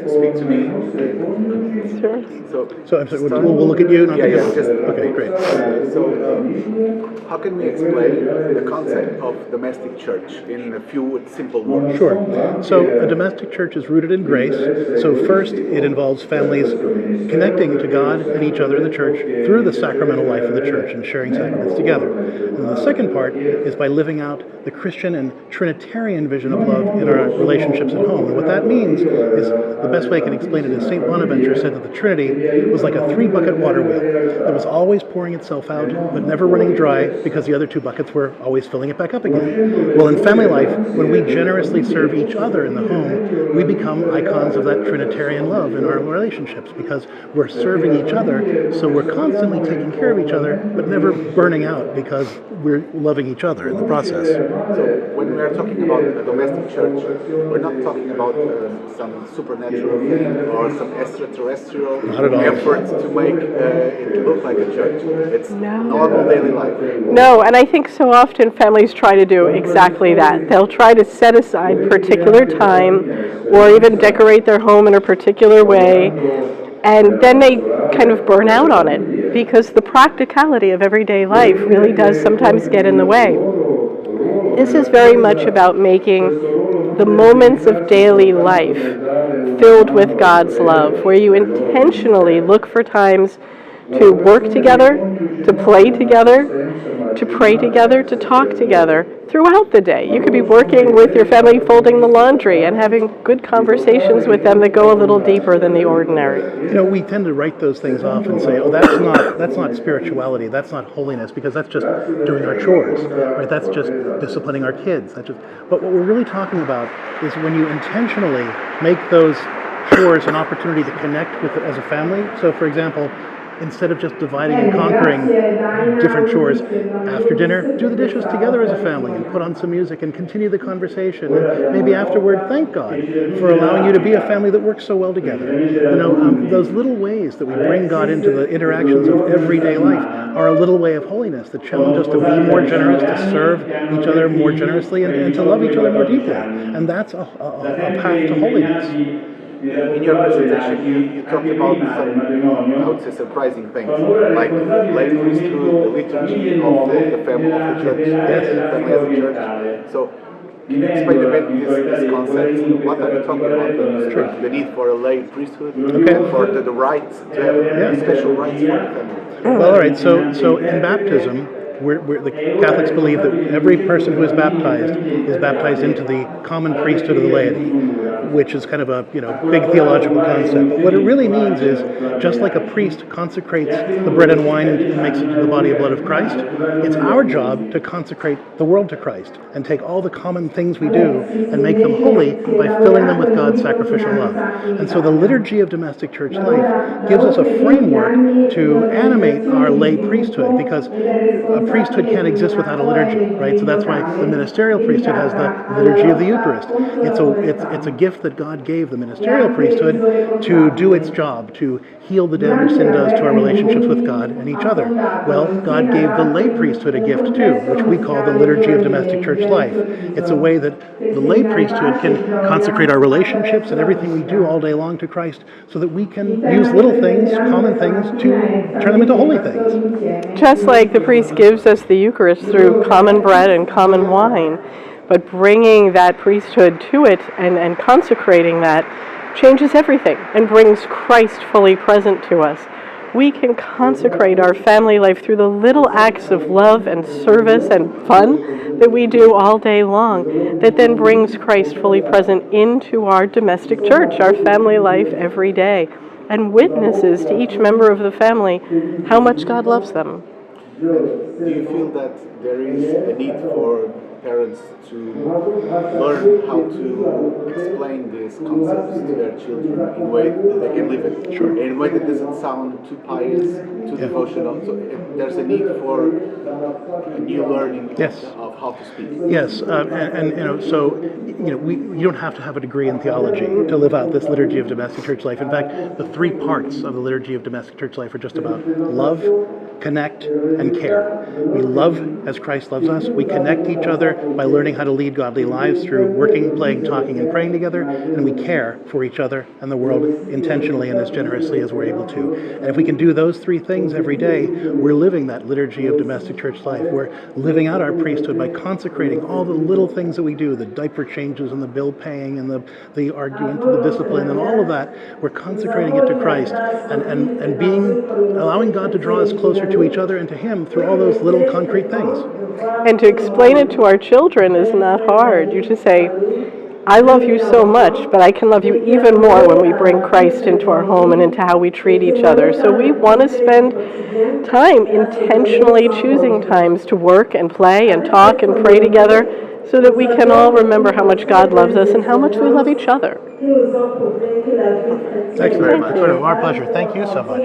Speak to me. Sure. So I'm sorry, we'll look at you. Not okay, great. So, how can we explain the concept of domestic church in a few simple words? Sure. So a domestic church is rooted in grace. So first, it involves families connecting to God and each other in the church through the sacramental life of the church and sharing sacraments together. And the second part is by living out the Christian and Trinitarian vision of love in our relationships at home. And what that means is, the best way I can explain it is St. Bonaventure said that the Trinity was like a 3-bucket water wheel that was always pouring itself out, but never running dry because the other 2 buckets were always filling it back up again. Well, in family life, when we generously serve each other in the home, we become icons of that Trinitarian love in our relationships because we're serving each other, so we're constantly taking care of each other, but never burning out because we're loving each other in the process. So when we are talking about a domestic church, we're not talking about some supernatural thing or some extraterrestrial effort to make it look like a church. It's normal daily life. No, and I think so often families try to do exactly that. They'll try to set aside particular time or even decorate their home in a particular way, and then they kind of burn out on it because the practicality of everyday life really does sometimes get in the way. This is very much about making the moments of daily life filled with God's love, where you intentionally look for times to work together, to play together, to pray together, to talk together throughout the day. You could be working with your family, folding the laundry, and having good conversations with them that go a little deeper than the ordinary. You know, we tend to write those things off and say, "Oh, that's not spirituality. That's not holiness," because that's just doing our chores, right? That's just disciplining our kids. But what we're really talking about is when you intentionally make those chores an opportunity to connect with it as a family. So, for example, instead of just dividing and conquering different chores, after dinner, do the dishes together as a family and put on some music and continue the conversation. And maybe afterward, thank God for allowing you to be a family that works so well together. You know, those little ways that we bring God into the interactions of everyday life are a little way of holiness that challenge us to be more generous, to serve each other more generously, and to love each other more deeply. And that's a path to holiness. In your presentation, you talked about some, I would say, surprising things, like lay priesthood, the liturgy of the family of the church, family as a church. So, can you explain a bit this concept? What are you talking about when you speak the need for a lay priesthood, for the rights to have special rights for the family? Well, all right. So in baptism, the Catholics believe that every person who is baptized into the common priesthood of the laity, which is kind of a big theological concept. But what it really means is, just like a priest consecrates the bread and wine and makes it the body and blood of Christ, it's our job to consecrate the world to Christ and take all the common things we do and make them holy by filling them with God's sacrificial love. And so the liturgy of domestic church life gives us a framework to animate our lay priesthood, because a priesthood can't exist without a liturgy, right? So that's why the ministerial priesthood has the liturgy of the Eucharist. It's a gift that God gave the ministerial priesthood to do its job, to heal the damage sin does to our relationships with God and each other. Well, God gave the lay priesthood a gift too, which we call the liturgy of domestic church life. It's a way that the lay priesthood can consecrate our relationships and everything we do all day long to Christ, so that we can use little things, common things, to turn them into holy things. Just like the priest gives us the Eucharist through common bread and common wine, but bringing that priesthood to it and consecrating that changes everything and brings Christ fully present to us. We can consecrate our family life through the little acts of love and service and fun that we do all day long, that then brings Christ fully present into our domestic church, our family life every day, and witnesses to each member of the family how much God loves them. Do you feel that there is a need for parents to learn how to explain these concepts to their children in a way that they can live it, in a way that doesn't sound too pious, too devotional? So there's a need for a new learning Yes. of how to speak. Yes, and you don't have to have a degree in theology to live out this liturgy of domestic church life. In fact, the three parts of the liturgy of domestic church life are just about love, connect, and care. We love as Christ loves us. We connect each other by learning how to lead godly lives through working, playing, talking, and praying together, and we care for each other and the world intentionally and as generously as we're able to. And if we can do those three things every day, we're living that liturgy of domestic church life. We're living out our priesthood by consecrating all the little things that we do, the diaper changes and the bill paying and the argument and the discipline and all of that. We're consecrating it to Christ and allowing God to draw us closer to each other and to Him through all those little concrete things. And to explain it to our children is not hard. You just say, I love you so much, but I can love you even more when we bring Christ into our home and into how we treat each other. So we want to spend time intentionally choosing times to work and play and talk and pray together so that we can all remember how much God loves us and how much we love each other. Excellent. Our pleasure. Thank you so much.